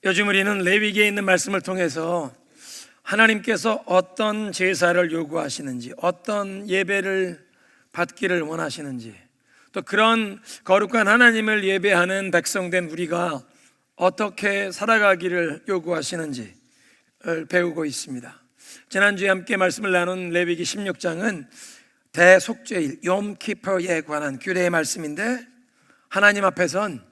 요즘 우리는 레위기에 있는 말씀을 통해서 하나님께서 어떤 제사를 요구하시는지, 어떤 예배를 받기를 원하시는지, 또 그런 거룩한 하나님을 예배하는 백성된 우리가 어떻게 살아가기를 요구하시는지를 배우고 있습니다. 지난주에 함께 말씀을 나눈 레위기 16장은 대속죄일 욤키퍼에 관한 규례의 말씀인데, 하나님 앞에선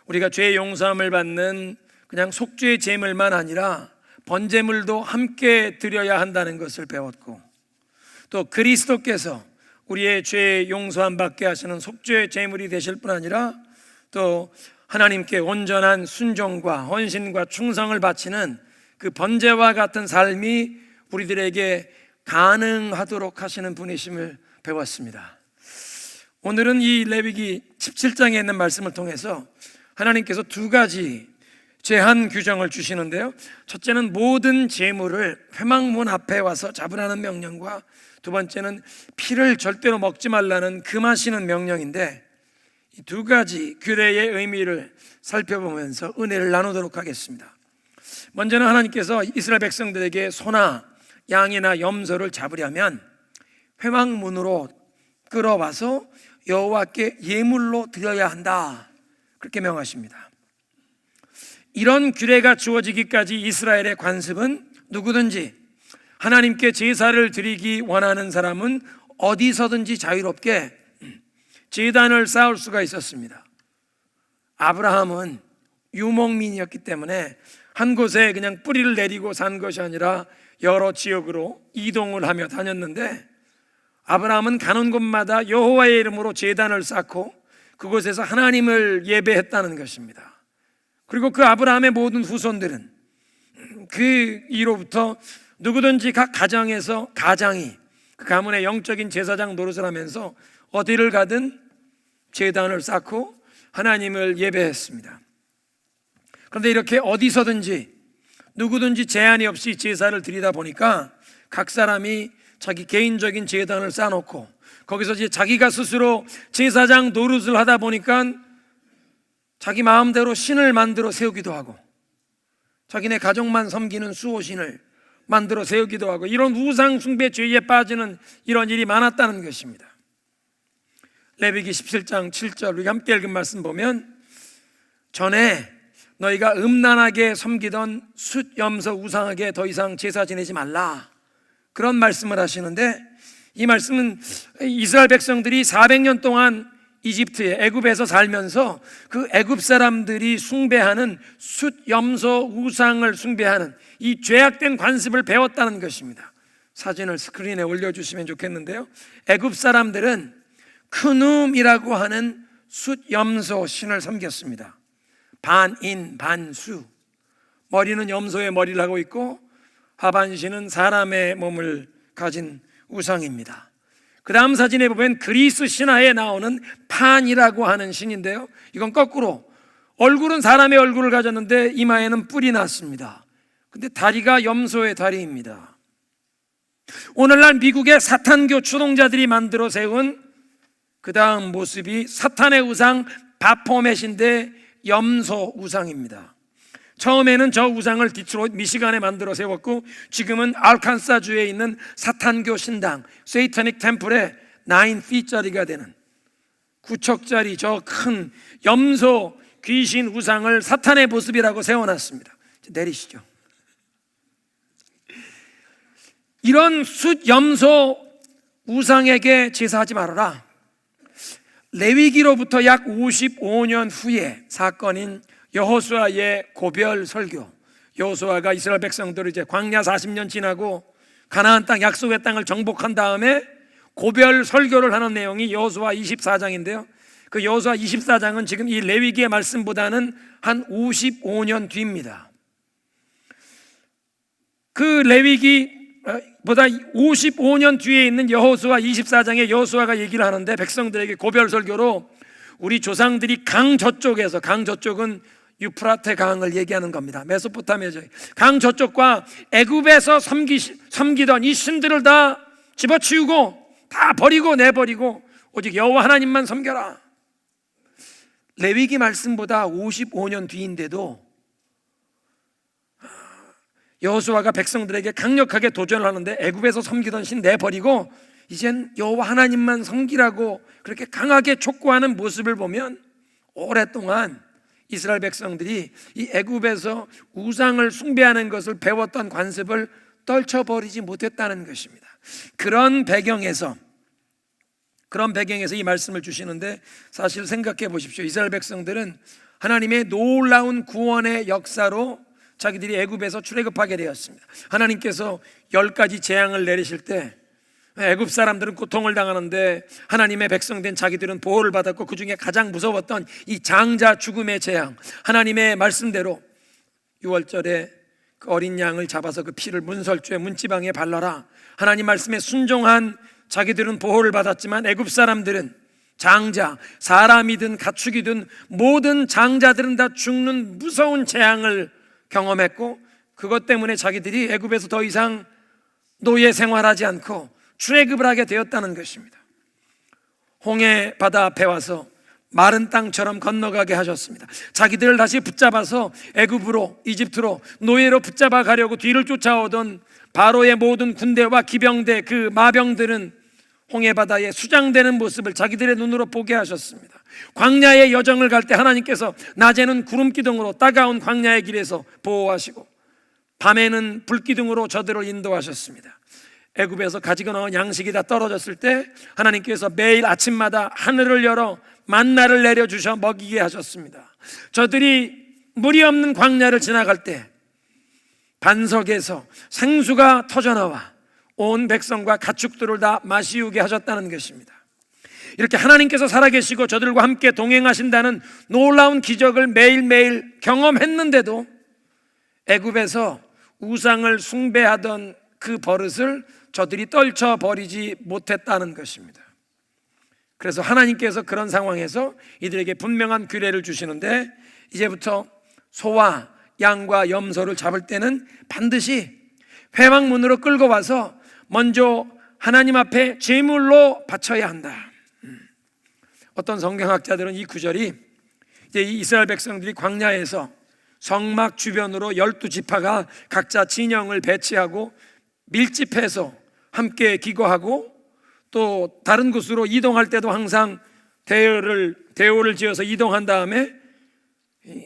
우리가 죄 용서함을 받는 그냥 속죄의 제물만 아니라 번제물도 함께 드려야 한다는 것을 배웠고, 또 그리스도께서 우리의 죄 용서함 받게 하시는 속죄의 제물이 되실 뿐 아니라 또 하나님께 온전한 순종과 헌신과 충성을 바치는 그 번제와 같은 삶이 우리들에게 가능하도록 하시는 분이심을 배웠습니다. 오늘은 이 레위기 17장에 있는 말씀을 통해서 하나님께서 두 가지 제한 규정을 주시는데요, 첫째는 모든 제물을 회막문 앞에 와서 잡으라는 명령과, 두 번째는 피를 절대로 먹지 말라는 금하시는 명령인데, 이 두 가지 규례의 의미를 살펴보면서 은혜를 나누도록 하겠습니다. 먼저는 하나님께서 이스라엘 백성들에게 소나 양이나 염소를 잡으려면 회막문으로 끌어와서 여호와께 예물로 드려야 한다, 그렇게 명하십니다. 이런 규례가 주어지기까지 이스라엘의 관습은 누구든지 하나님께 제사를 드리기 원하는 사람은 어디서든지 자유롭게 제단을 쌓을 수가 있었습니다. 아브라함은 유목민이었기 때문에 한 곳에 그냥 뿌리를 내리고 산 것이 아니라 여러 지역으로 이동을 하며 다녔는데, 아브라함은 가는 곳마다 여호와의 이름으로 제단을 쌓고 그곳에서 하나님을 예배했다는 것입니다. 그리고 그 아브라함의 모든 후손들은 그 이로부터 누구든지 각 가정에서 가장이 그 가문의 영적인 제사장 노릇을 하면서 어디를 가든 제단을 쌓고 하나님을 예배했습니다. 그런데 이렇게 어디서든지 누구든지 제한이 없이 제사를 드리다 보니까 각 사람이 자기 개인적인 제단을 쌓아놓고 거기서 이제 자기가 스스로 제사장 노릇을 하다 보니까 자기 마음대로 신을 만들어 세우기도 하고, 자기네 가족만 섬기는 수호신을 만들어 세우기도 하고, 이런 우상 숭배 죄에 빠지는 이런 일이 많았다는 것입니다. 레위기 17장 7절 우리가 함께 읽은 말씀 보면, 전에 너희가 음란하게 섬기던 숫, 염소, 우상에게 더 이상 제사 지내지 말라, 그런 말씀을 하시는데, 이 말씀은 이스라엘 백성들이 400년 동안 이집트에 애굽에서 살면서 그 애굽 사람들이 숭배하는 숫, 염소, 우상을 숭배하는 이 죄악된 관습을 배웠다는 것입니다. 사진을 스크린에 올려주시면 좋겠는데요, 애굽 사람들은 크눔이라고 하는 숫, 염소 신을 섬겼습니다. 반인, 반수, 머리는 염소의 머리를 하고 있고 하반신은 사람의 몸을 가진 우상입니다. 그 다음 사진에 보면 그리스 신화에 나오는 판이라고 하는 신인데요, 이건 거꾸로 얼굴은 사람의 얼굴을 가졌는데 이마에는 뿔이 났습니다. 근데 다리가 염소의 다리입니다. 오늘날 미국의 사탄교 추동자들이 만들어 세운 그 다음 모습이 사탄의 우상 바포맷인데 염소 우상입니다. 처음에는 저 우상을 디트로이트 미시간에 만들어 세웠고, 지금은 알칸사주에 있는 사탄교 신당 세이타닉 템플에 9feet짜리가 되는 9척짜리 저 큰 염소 귀신 우상을 사탄의 모습이라고 세워놨습니다. 내리시죠. 이런 숫, 염소 우상에게 제사하지 말아라. 레위기로부터 약 55년 후에 사건인 여호수아의 고별 설교, 여호수아가 이스라엘 백성들을 이제 광야 40년 지나고 가나안 땅 약속의 땅을 정복한 다음에 고별 설교를 하는 내용이 여호수아 24장인데요, 그 여호수아 24장은 지금 이 레위기의 말씀보다는 한 55년 뒤입니다. 그 레위기보다 55년 뒤에 있는 여호수아 24장에 여호수아가 얘기를 하는데, 백성들에게 고별 설교로 우리 조상들이 강 저쪽에서, 강 저쪽은 유프라테 강을 얘기하는 겁니다. 메소포타미아 강 저쪽과 애굽에서 섬기던 이 신들을 다 집어치우고 다 버리고 내버리고 오직 여호와 하나님만 섬겨라. 레위기 말씀보다 55년 뒤인데도 여호수아가 백성들에게 강력하게 도전을 하는데 애굽에서 섬기던 신 내버리고 이젠 여호와 하나님만 섬기라고 그렇게 강하게 촉구하는 모습을 보면 오랫동안 이스라엘 백성들이 이 애굽에서 우상을 숭배하는 것을 배웠던 관습을 떨쳐버리지 못했다는 것입니다. 그런 배경에서 이 말씀을 주시는데, 사실 생각해 보십시오. 이스라엘 백성들은 하나님의 놀라운 구원의 역사로 자기들이 애굽에서 출애굽하게 되었습니다. 하나님께서 10가지 재앙을 내리실 때 애굽 사람들은 고통을 당하는데 하나님의 백성된 자기들은 보호를 받았고, 그 중에 가장 무서웠던 이 장자 죽음의 재앙, 하나님의 말씀대로 6월절에 그 어린 양을 잡아서 그 피를 문설주에 문지방에 발라라, 하나님 말씀에 순종한 자기들은 보호를 받았지만 애굽 사람들은 장자, 사람이든 가축이든 모든 장자들은 다 죽는 무서운 재앙을 경험했고, 그것 때문에 자기들이 애굽에서 더 이상 노예 생활하지 않고 출애굽을 하게 되었다는 것입니다. 홍해 바다 앞에 와서 마른 땅처럼 건너가게 하셨습니다. 자기들을 다시 붙잡아서 애굽으로, 이집트로 노예로 붙잡아 가려고 뒤를 쫓아오던 바로의 모든 군대와 기병대, 그 마병들은 홍해 바다에 수장되는 모습을 자기들의 눈으로 보게 하셨습니다. 광야의 여정을 갈 때 하나님께서 낮에는 구름 기둥으로 따가운 광야의 길에서 보호하시고 밤에는 불 기둥으로 저들을 인도하셨습니다. 애굽에서 가지고 나온 양식이 다 떨어졌을 때 하나님께서 매일 아침마다 하늘을 열어 만나를 내려주셔 먹이게 하셨습니다. 저들이 물이 없는 광야를 지나갈 때 반석에서 생수가 터져나와 온 백성과 가축들을 다 마시우게 하셨다는 것입니다. 이렇게 하나님께서 살아계시고 저들과 함께 동행하신다는 놀라운 기적을 매일매일 경험했는데도 애굽에서 우상을 숭배하던 그 버릇을 저들이 떨쳐버리지 못했다는 것입니다. 그래서 하나님께서 그런 상황에서 이들에게 분명한 규례를 주시는데, 이제부터 소와 양과 염소를 잡을 때는 반드시 회막문으로 끌고 와서 먼저 하나님 앞에 제물로 바쳐야 한다. 어떤 성경학자들은 이 구절이 이제 이 이스라엘 백성들이 광야에서 성막 주변으로 12지파가 각자 진영을 배치하고 밀집해서 함께 기거하고, 또 다른 곳으로 이동할 때도 항상 대오를 지어서 이동한 다음에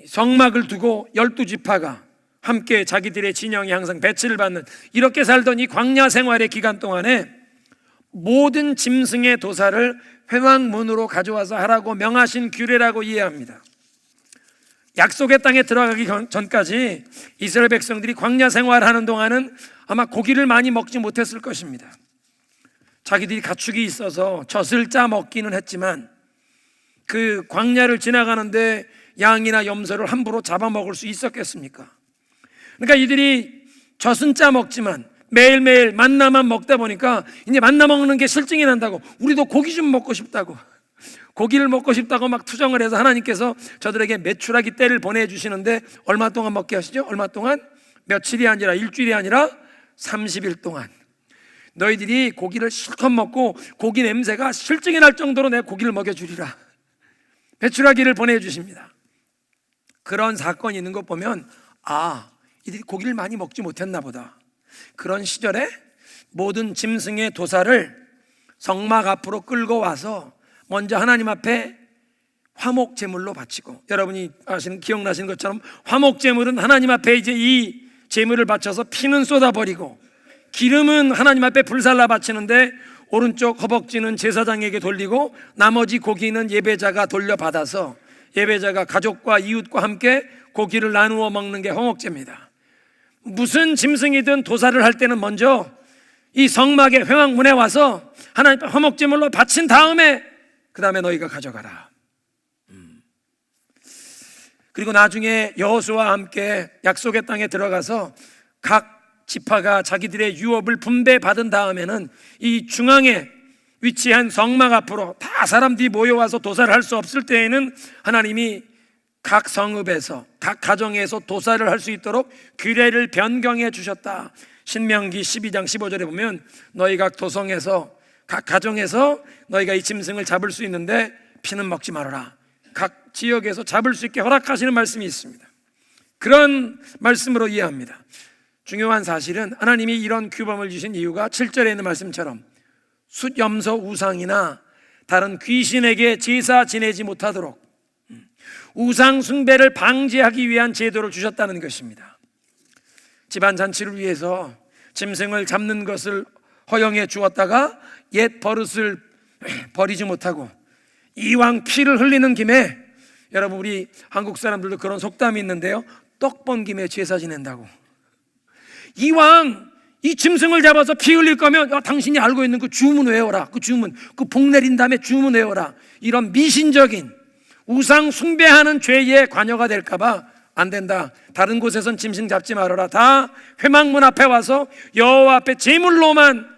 성막을 두고 12지파가 함께 자기들의 진영이 항상 배치를 받는, 이렇게 살던 이 광야 생활의 기간 동안에 모든 짐승의 도사를 회막문으로 가져와서 하라고 명하신 규례라고 이해합니다. 약속의 땅에 들어가기 전까지 이스라엘 백성들이 광야 생활하는 동안은 아마 고기를 많이 먹지 못했을 것입니다. 자기들이 가축이 있어서 젖을 짜 먹기는 했지만 그 광야를 지나가는데 양이나 염소를 함부로 잡아먹을 수 있었겠습니까? 그러니까 이들이 젖은 짜 먹지만 매일매일 만나만 먹다 보니까 이제 만나 먹는 게 실증이 난다고, 우리도 고기 좀 먹고 싶다고, 고기를 먹고 싶다고 막 투정을 해서 하나님께서 저들에게 메추라기 떼를 보내주시는데, 얼마 동안 먹게 하시죠? 얼마 동안? 며칠이 아니라 일주일이 아니라 30일 동안 너희들이 고기를 실컷 먹고 고기 냄새가 실증이 날 정도로 내 고기를 먹여주리라, 메추라기를 보내주십니다. 그런 사건이 있는 것 보면 이들이 고기를 많이 먹지 못했나 보다. 그런 시절에 모든 짐승의 도사를 성막 앞으로 끌고 와서 먼저 하나님 앞에 화목 제물로 바치고, 여러분이 기억나시는 것처럼 화목 제물은 하나님 앞에 이제 이 제물을 바쳐서 피는 쏟아버리고 기름은 하나님 앞에 불살라 바치는데, 오른쪽 허벅지는 제사장에게 돌리고 나머지 고기는 예배자가 돌려받아서 예배자가 가족과 이웃과 함께 고기를 나누어 먹는 게 화목제입니다. 무슨 짐승이든 도사를 할 때는 먼저 이 성막의 회막문에 와서 하나님 앞에 화목제물로 바친 다음에 그 다음에 너희가 가져가라. 그리고 나중에 여호수아와 함께 약속의 땅에 들어가서 각 지파가 자기들의 유업을 분배받은 다음에는 이 중앙에 위치한 성막 앞으로 다 사람들이 모여와서 도사를 할 수 없을 때에는 하나님이 각 성읍에서 각 가정에서 도사를 할 수 있도록 규례를 변경해 주셨다. 신명기 12장 15절에 보면 너희 각 도성에서 각 가정에서 너희가 이 짐승을 잡을 수 있는데 피는 먹지 말아라. 각 지역에서 잡을 수 있게 허락하시는 말씀이 있습니다. 그런 말씀으로 이해합니다. 중요한 사실은 하나님이 이런 규범을 주신 이유가 7절에 있는 말씀처럼 숫, 염소, 우상이나 다른 귀신에게 제사 지내지 못하도록 우상 숭배를 방지하기 위한 제도를 주셨다는 것입니다. 집안 잔치를 위해서 짐승을 잡는 것을 허용해 주었다가 옛 버릇을 버리지 못하고 이왕 피를 흘리는 김에, 여러분 우리 한국 사람들도 그런 속담이 있는데요, 떡 번 김에 제사 지낸다고. 이왕 이 짐승을 잡아서 피 흘릴 거면 당신이 알고 있는 그 주문 외워라. 그 주문, 그 복 내린 다음에 주문 외워라. 이런 미신적인 우상 숭배하는 죄에 관여가 될까봐 안 된다. 다른 곳에선 짐승 잡지 말아라. 다 회막문 앞에 와서 여호와 앞에 제물로만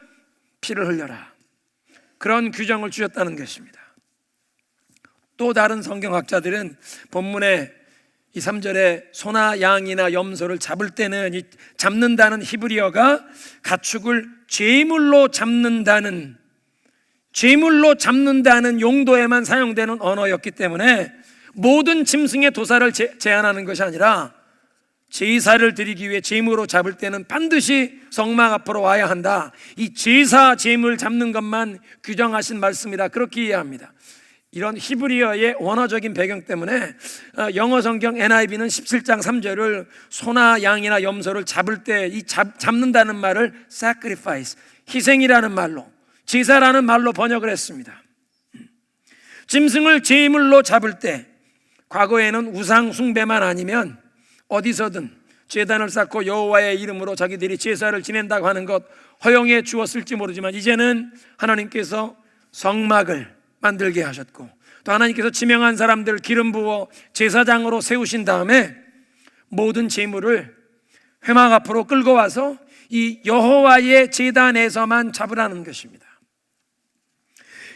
피를 흘려라. 그런 규정을 주셨다는 것입니다. 또 다른 성경학자들은 본문에 이 3절에 소나 양이나 염소를 잡을 때는 이 잡는다는 히브리어가 가축을 제물로 잡는다는 용도에만 사용되는 언어였기 때문에 모든 짐승의 도살을 제한하는 것이 아니라 제사를 드리기 위해 제물로 잡을 때는 반드시 성막 앞으로 와야 한다. 이 제사 제물 잡는 것만 규정하신 말씀이다. 그렇게 이해합니다. 이런 히브리어의 원어적인 배경 때문에 영어 성경 NIV는 17장 3절을 소나 양이나 염소를 잡을 때 이 잡는다는 말을 sacrifice, 희생이라는 말로, 제사라는 말로 번역을 했습니다. 짐승을 제물로 잡을 때 과거에는 우상 숭배만 아니면 어디서든 제단을 쌓고 여호와의 이름으로 자기들이 제사를 지낸다고 하는 것 허용해 주었을지 모르지만, 이제는 하나님께서 성막을 만들게 하셨고 또 하나님께서 지명한 사람들 기름 부어 제사장으로 세우신 다음에 모든 제물을 회막 앞으로 끌고 와서 이 여호와의 제단에서만 잡으라는 것입니다.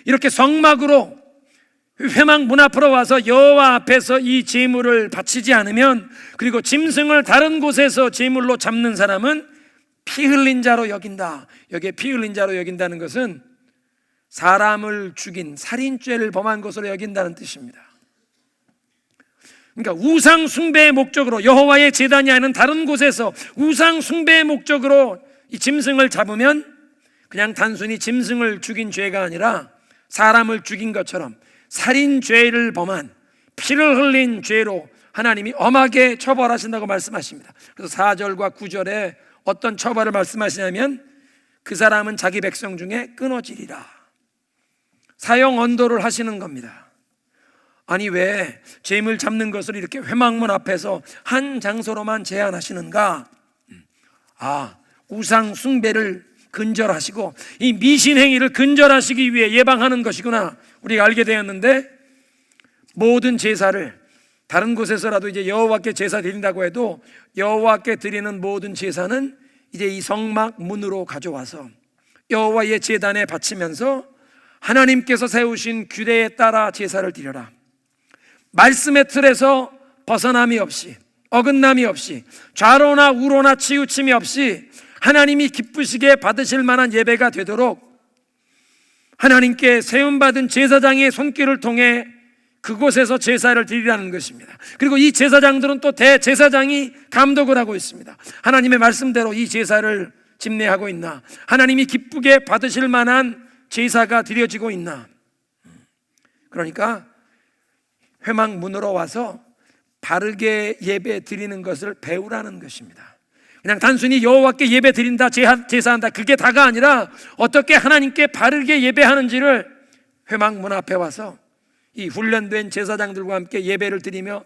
이렇게 성막으로 회막 문 앞으로 와서 여호와 앞에서 이 제물을 바치지 않으면, 그리고 짐승을 다른 곳에서 제물로 잡는 사람은 피 흘린 자로 여긴다. 여기에 피 흘린 자로 여긴다는 것은 사람을 죽인 살인죄를 범한 것으로 여긴다는 뜻입니다. 그러니까 우상 숭배의 목적으로 여호와의 제단이 아닌 다른 곳에서 우상 숭배의 목적으로 이 짐승을 잡으면 그냥 단순히 짐승을 죽인 죄가 아니라 사람을 죽인 것처럼 살인죄를 범한 피를 흘린 죄로 하나님이 엄하게 처벌하신다고 말씀하십니다. 그래서 4절과 9절에 어떤 처벌을 말씀하시냐면 그 사람은 자기 백성 중에 끊어지리라. 사형 언도를 하시는 겁니다. 아니 왜 제물 잡는 것을 이렇게 회막문 앞에서 한 장소로만 제한하시는가? 우상 숭배를 근절하시고 이 미신 행위를 근절하시기 위해 예방하는 것이구나 우리가 알게 되었는데, 모든 제사를 다른 곳에서라도 이제 여호와께 제사 드린다고 해도 여호와께 드리는 모든 제사는 이제 이 성막 문으로 가져와서 여호와의 제단에 바치면서 하나님께서 세우신 규례에 따라 제사를 드려라. 말씀의 틀에서 벗어남이 없이, 어긋남이 없이, 좌로나 우로나 치우침이 없이 하나님이 기쁘시게 받으실 만한 예배가 되도록 하나님께 세움받은 제사장의 손길을 통해 그곳에서 제사를 드리라는 것입니다. 그리고 이 제사장들은 또 대제사장이 감독을 하고 있습니다. 하나님의 말씀대로 이 제사를 집례하고 있나, 하나님이 기쁘게 받으실 만한 제사가 드려지고 있나. 그러니까 회막 문으로 와서 바르게 예배 드리는 것을 배우라는 것입니다. 그냥 단순히 여호와께 예배 드린다, 제사한다, 그게 다가 아니라 어떻게 하나님께 바르게 예배하는지를 회막 문 앞에 와서 이 훈련된 제사장들과 함께 예배를 드리며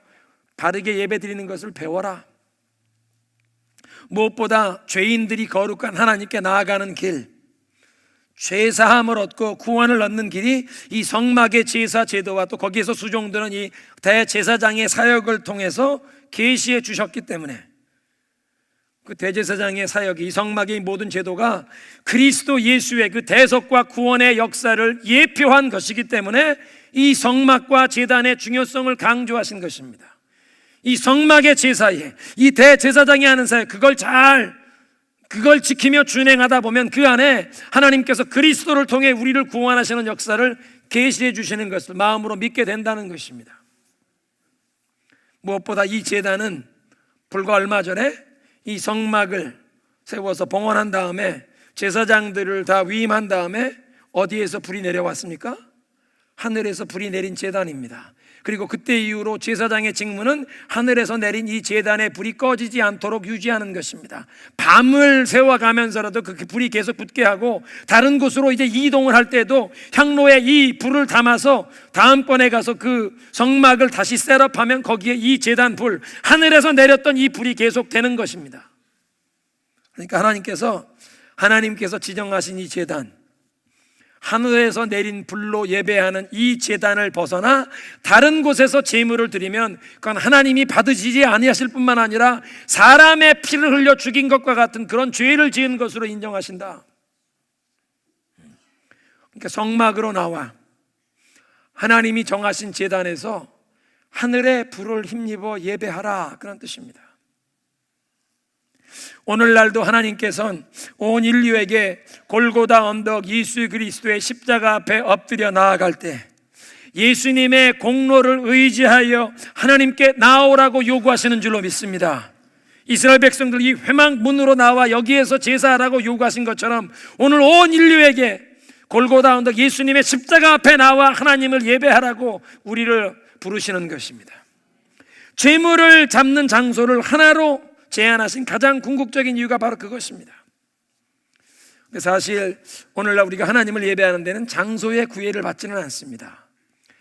바르게 예배 드리는 것을 배워라. 무엇보다 죄인들이 거룩한 하나님께 나아가는 길, 죄사함을 얻고 구원을 얻는 길이 이 성막의 제사 제도와 또 거기에서 수종되는 이 대제사장의 사역을 통해서 계시해 주셨기 때문에, 그 대제사장의 사역이, 이 성막의 모든 제도가 그리스도 예수의 그 대속과 구원의 역사를 예표한 것이기 때문에 이 성막과 제단의 중요성을 강조하신 것입니다. 이 성막의 제사에 이 대제사장이 하는 사역, 그걸 지키며 준행하다 보면 그 안에 하나님께서 그리스도를 통해 우리를 구원하시는 역사를 계시해 주시는 것을 마음으로 믿게 된다는 것입니다. 무엇보다 이 제단은 불과 얼마 전에 이 성막을 세워서 봉헌한 다음에 제사장들을 다 위임한 다음에 어디에서 불이 내려왔습니까? 하늘에서 불이 내린 제단입니다. 그리고 그때 이후로 제사장의 직무는 하늘에서 내린 이 제단의 불이 꺼지지 않도록 유지하는 것입니다. 밤을 새워가면서라도 그 불이 계속 붙게 하고, 다른 곳으로 이제 이동을 할 때도 향로에 이 불을 담아서 다음번에 가서 그 성막을 다시 셋업하면 거기에 이 제단 불, 하늘에서 내렸던 이 불이 계속 되는 것입니다. 그러니까 하나님께서 지정하신 이 제단, 하늘에서 내린 불로 예배하는 이 제단을 벗어나 다른 곳에서 제물을 드리면 그건 하나님이 받으시지 아니하실 뿐만 아니라 사람의 피를 흘려 죽인 것과 같은 그런 죄를 지은 것으로 인정하신다. 그러니까 성막으로 나와 하나님이 정하신 제단에서 하늘의 불을 힘입어 예배하라, 그런 뜻입니다. 오늘날도 하나님께서는 온 인류에게 골고다 언덕 예수 그리스도의 십자가 앞에 엎드려 나아갈 때 예수님의 공로를 의지하여 하나님께 나오라고 요구하시는 줄로 믿습니다. 이스라엘 백성들이 회막 문으로 나와 여기에서 제사하라고 요구하신 것처럼 오늘 온 인류에게 골고다 언덕 예수님의 십자가 앞에 나와 하나님을 예배하라고 우리를 부르시는 것입니다. 죄물을 잡는 장소를 하나로 제안하신 가장 궁극적인 이유가 바로 그것입니다. 사실 오늘날 우리가 하나님을 예배하는 데는 장소의 구애를 받지는 않습니다.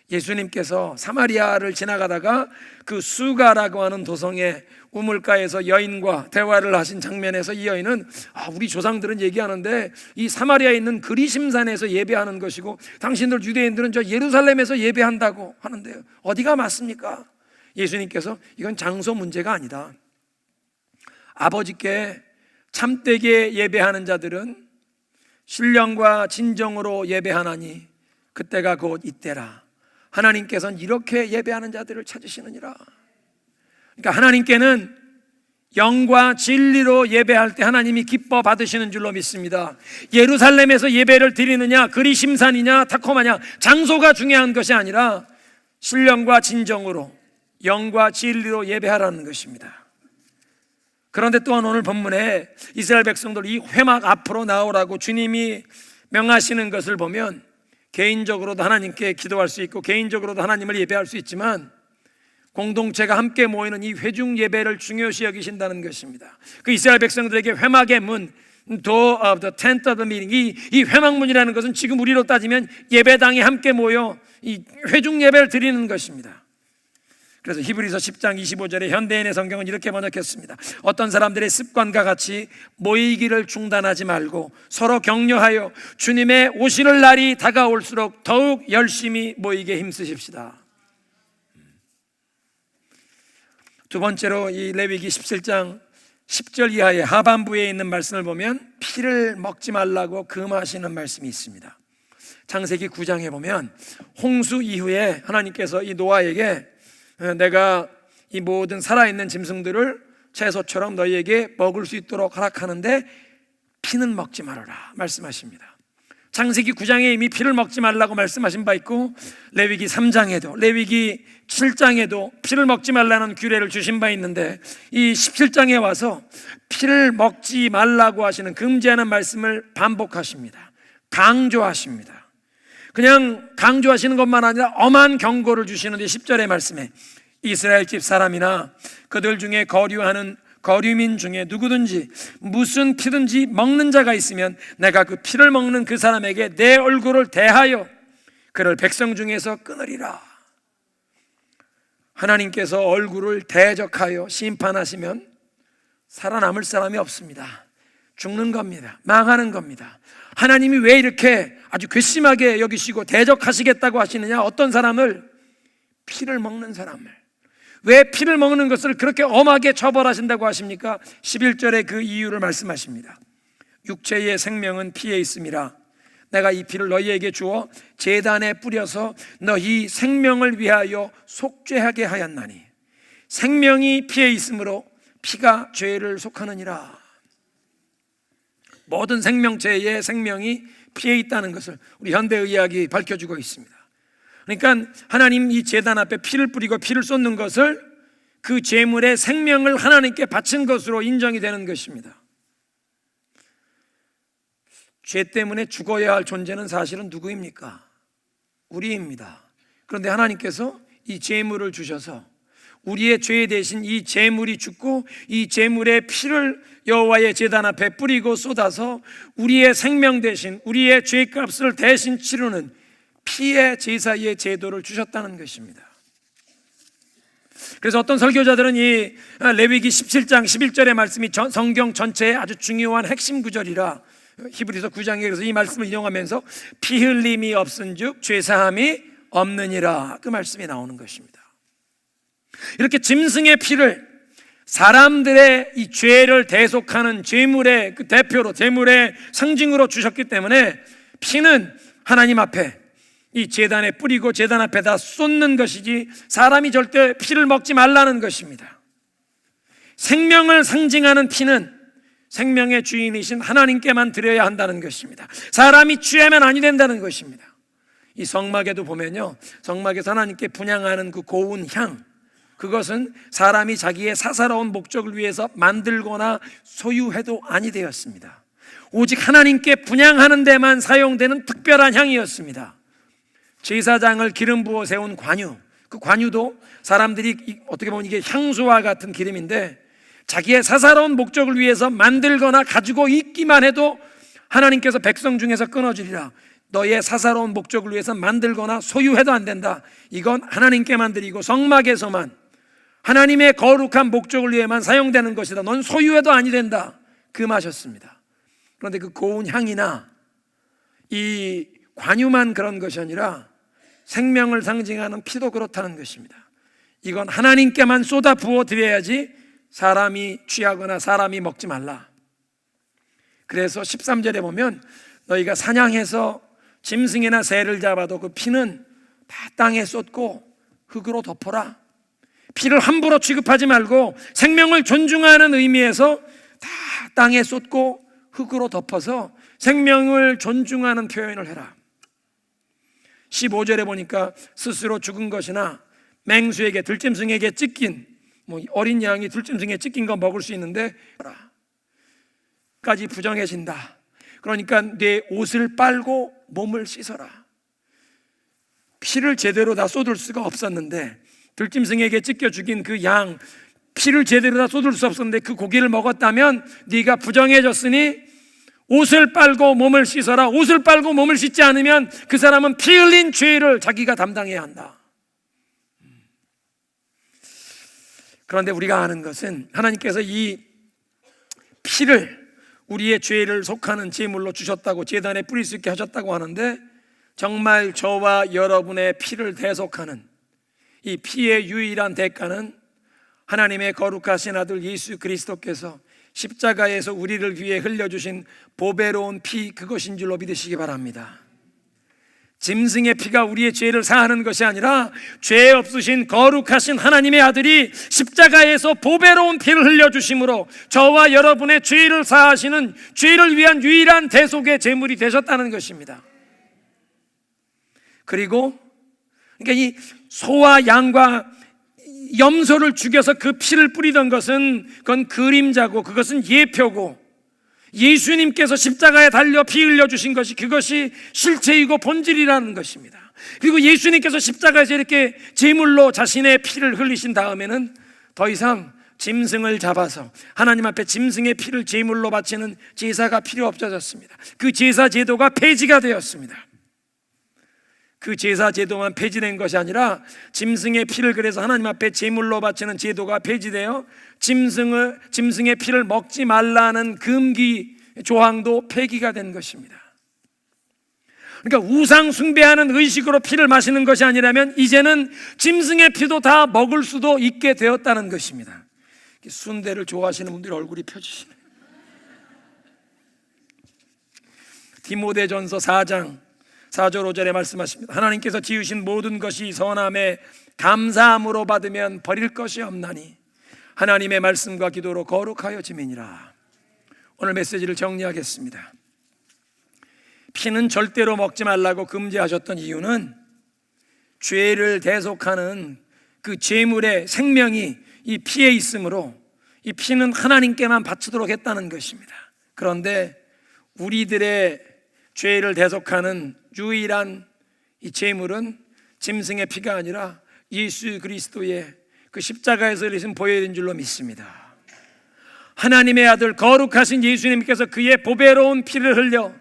예수님께서 사마리아를 지나가다가 그 수가라고 하는 도성의 우물가에서 여인과 대화를 하신 장면에서 이 여인은 우리 조상들은 얘기하는데 이 사마리아에 있는 그리심산에서 예배하는 것이고 당신들 유대인들은 저 예루살렘에서 예배한다고 하는데요, 어디가 맞습니까? 예수님께서 이건 장소 문제가 아니다. 아버지께 참되게 예배하는 자들은 신령과 진정으로 예배하나니 그때가 곧 이때라. 하나님께서는 이렇게 예배하는 자들을 찾으시느니라. 그러니까 하나님께는 영과 진리로 예배할 때 하나님이 기뻐 받으시는 줄로 믿습니다. 예루살렘에서 예배를 드리느냐, 그리심산이냐, 타코마냐, 장소가 중요한 것이 아니라 신령과 진정으로 영과 진리로 예배하라는 것입니다. 그런데 또한 오늘 본문에 이스라엘 백성들 이 회막 앞으로 나오라고 주님이 명하시는 것을 보면 개인적으로도 하나님께 기도할 수 있고 개인적으로도 하나님을 예배할 수 있지만 공동체가 함께 모이는 이 회중 예배를 중요시 여기신다는 것입니다. 그 이스라엘 백성들에게 회막의 문, door of the tent of the meeting, 이 회막문이라는 것은 지금 우리로 따지면 예배당에 함께 모여 이 회중 예배를 드리는 것입니다. 그래서 히브리서 10장 25절에 현대인의 성경은 이렇게 번역했습니다. 어떤 사람들의 습관과 같이 모이기를 중단하지 말고 서로 격려하여 주님의 오시는 날이 다가올수록 더욱 열심히 모이게 힘쓰십시다. 두 번째로 이 레위기 17장 10절 이하의 하반부에 있는 말씀을 보면 피를 먹지 말라고 금하시는 말씀이 있습니다. 창세기 9장에 보면 홍수 이후에 하나님께서 이 노아에게 내가 이 모든 살아있는 짐승들을 채소처럼 너희에게 먹을 수 있도록 허락하는데 피는 먹지 말아라 말씀하십니다. 창세기 9장에 이미 피를 먹지 말라고 말씀하신 바 있고 레위기 3장에도 레위기 7장에도 피를 먹지 말라는 규례를 주신 바 있는데 이 17장에 와서 피를 먹지 말라고 하시는 금지하는 말씀을 반복하십니다. 강조하십니다. 그냥 강조하시는 것만 아니라 엄한 경고를 주시는데 10절의 말씀에 이스라엘 집 사람이나 그들 중에 거류하는 거류민 중에 누구든지 무슨 피든지 먹는 자가 있으면 내가 그 피를 먹는 그 사람에게 내 얼굴을 대하여 그를 백성 중에서 끊으리라. 하나님께서 얼굴을 대적하여 심판하시면 살아남을 사람이 없습니다. 죽는 겁니다. 망하는 겁니다. 하나님이 왜 이렇게 아주 괘씸하게 여기시고 대적하시겠다고 하시느냐? 어떤 사람을, 피를 먹는 사람을. 왜 피를 먹는 것을 그렇게 엄하게 처벌하신다고 하십니까? 11절에 그 이유를 말씀하십니다. 육체의 생명은 피에 있음이라 내가 이 피를 너희에게 주어 제단에 뿌려서 너희 생명을 위하여 속죄하게 하였나니 생명이 피에 있으므로 피가 죄를 속하느니라. 모든 생명체의 생명이 피에 있다는 것을 우리 현대의학이 밝혀주고 있습니다. 그러니까 하나님 이 제단 앞에 피를 뿌리고 피를 쏟는 것을 그 제물의 생명을 하나님께 바친 것으로 인정이 되는 것입니다. 죄 때문에 죽어야 할 존재는 사실은 누구입니까? 우리입니다. 그런데 하나님께서 이 제물을 주셔서 우리의 죄 대신 이 제물이 죽고 이 제물의 피를 여호와의 제단 앞에 뿌리고 쏟아서 우리의 생명 대신 우리의 죄값을 대신 치르는 피의 제사의 제도를 주셨다는 것입니다. 그래서 어떤 설교자들은 이 레위기 17장 11절의 말씀이 성경 전체의 아주 중요한 핵심 구절이라 히브리서 9장에 그래서 이 말씀을 인용하면서 피 흘림이 없은즉 죄사함이 없느니라, 그 말씀이 나오는 것입니다. 이렇게 짐승의 피를 사람들의 이 죄를 대속하는 제물의 그 대표로, 제물의 상징으로 주셨기 때문에 피는 하나님 앞에 이 제단에 뿌리고 제단 앞에다 쏟는 것이지 사람이 절대 피를 먹지 말라는 것입니다. 생명을 상징하는 피는 생명의 주인이신 하나님께만 드려야 한다는 것입니다. 사람이 취하면 아니 된다는 것입니다. 이 성막에도 보면요, 성막에서 하나님께 분향하는 그 고운 향, 그것은 사람이 자기의 사사로운 목적을 위해서 만들거나 소유해도 아니 되었습니다. 오직 하나님께 분향하는 데만 사용되는 특별한 향이었습니다. 제사장을 기름 부어 세운 관유, 그 관유도 사람들이 어떻게 보면 이게 향수와 같은 기름인데 자기의 사사로운 목적을 위해서 만들거나 가지고 있기만 해도 하나님께서 백성 중에서 끊어주리라. 너의 사사로운 목적을 위해서 만들거나 소유해도 안 된다. 이건 하나님께만 드리고 성막에서만 하나님의 거룩한 목적을 위해만 사용되는 것이다. 넌 소유해도 아니 된다. 그 맛이었습니다. 그런데 그 고운 향이나 이 관유만 그런 것이 아니라 생명을 상징하는 피도 그렇다는 것입니다. 이건 하나님께만 쏟아 부어 드려야지 사람이 취하거나 사람이 먹지 말라. 그래서 13절에 보면 너희가 사냥해서 짐승이나 새를 잡아도 그 피는 다 땅에 쏟고 흙으로 덮어라. 피를 함부로 취급하지 말고 생명을 존중하는 의미에서 다 땅에 쏟고 흙으로 덮어서 생명을 존중하는 표현을 해라. 15절에 보니까 스스로 죽은 것이나 맹수에게, 들짐승에게 찢긴, 어린 양이 들짐승에 찢긴 거 먹을 수 있는데 까지 부정해진다. 그러니까 내 옷을 빨고 몸을 씻어라. 피를 제대로 다 쏟을 수가 없었는데, 들짐승에게 찢겨 죽인 그 양 피를 제대로 다 쏟을 수 없었는데 그 고기를 먹었다면 네가 부정해졌으니 옷을 빨고 몸을 씻어라. 옷을 빨고 몸을 씻지 않으면 그 사람은 피 흘린 죄를 자기가 담당해야 한다. 그런데 우리가 아는 것은 하나님께서 이 피를 우리의 죄를 속하는 제물로 주셨다고, 제단에 뿌릴 수 있게 하셨다고 하는데, 정말 저와 여러분의 피를 대속하는 이 피의 유일한 대가는 하나님의 거룩하신 아들 예수 그리스도께서 십자가에서 우리를 위해 흘려주신 보배로운 피, 그것인 줄로 믿으시기 바랍니다. 짐승의 피가 우리의 죄를 사하는 것이 아니라 죄 없으신 거룩하신 하나님의 아들이 십자가에서 보배로운 피를 흘려주심으로 저와 여러분의 죄를 사하시는, 죄를 위한 유일한 대속의 제물이 되셨다는 것입니다. 그리고 그러니까 이 소와 양과 염소를 죽여서 그 피를 뿌리던 것은 그건 그림자고, 그것은 예표고, 예수님께서 십자가에 달려 피 흘려주신 것이 그것이 실체이고 본질이라는 것입니다. 그리고 예수님께서 십자가에서 이렇게 제물로 자신의 피를 흘리신 다음에는 더 이상 짐승을 잡아서 하나님 앞에 짐승의 피를 제물로 바치는 제사가 필요 없어졌습니다. 그 제사 제도가 폐지가 되었습니다. 그 제사 제도만 폐지된 것이 아니라 짐승의 피를, 그래서 하나님 앞에 제물로 바치는 제도가 폐지되어 짐승의 피를 먹지 말라는 금기 조항도 폐기가 된 것입니다. 그러니까 우상 숭배하는 의식으로 피를 마시는 것이 아니라면 이제는 짐승의 피도 다 먹을 수도 있게 되었다는 것입니다. 순대를 좋아하시는 분들이 얼굴이 펴지시네요. 디모데전서 4장 4절 5절에 말씀하십니다. 하나님께서 지으신 모든 것이 선함에 감사함으로 받으면 버릴 것이 없나니 하나님의 말씀과 기도로 거룩하여 지매니라. 오늘 메시지를 정리하겠습니다. 피는 절대로 먹지 말라고 금지하셨던 이유는 죄를 대속하는 그 제물의 생명이 이 피에 있으므로 이 피는 하나님께만 바치도록 했다는 것입니다. 그런데 우리들의 죄를 대속하는 유일한 이 제물은 짐승의 피가 아니라 예수 그리스도의 그 십자가에서 흘리신 보혈인 줄로 믿습니다. 하나님의 아들 거룩하신 예수님께서 그의 보배로운 피를 흘려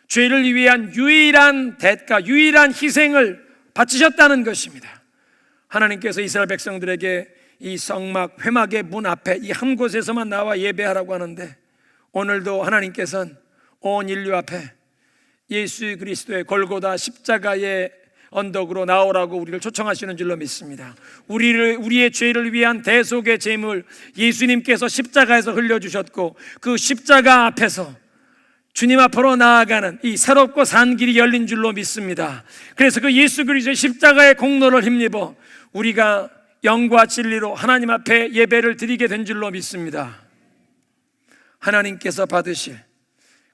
죄를 위한 유일한 대가, 유일한 희생을 바치셨다는 것입니다. 하나님께서 이스라엘 백성들에게 이 성막, 회막의 문 앞에 이 한 곳에서만 나와 예배하라고 하는데, 오늘도 하나님께서는 온 인류 앞에 예수 그리스도의 골고다 십자가의 언덕으로 나오라고 우리를 초청하시는 줄로 믿습니다. 우리의 죄를 위한 대속의 제물 예수님께서 십자가에서 흘려주셨고, 그 십자가 앞에서 주님 앞으로 나아가는 이 새롭고 산 길이 열린 줄로 믿습니다. 그래서 그 예수 그리스도의 십자가의 공로를 힘입어 우리가 영과 진리로 하나님 앞에 예배를 드리게 된 줄로 믿습니다. 하나님께서 받으실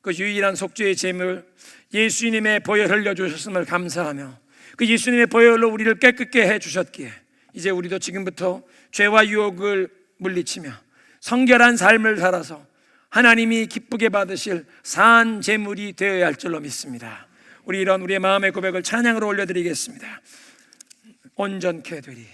그 유일한 속죄의 제물 예수님의 보혈 흘려주셨음을 감사하며, 그 예수님의 보혈로 우리를 깨끗게 해주셨기에 이제 우리도 지금부터 죄와 유혹을 물리치며 성결한 삶을 살아서 하나님이 기쁘게 받으실 산 제물이 되어야 할 줄로 믿습니다. 우리 이런 우리의 마음의 고백을 찬양으로 올려드리겠습니다. 온전케 되리.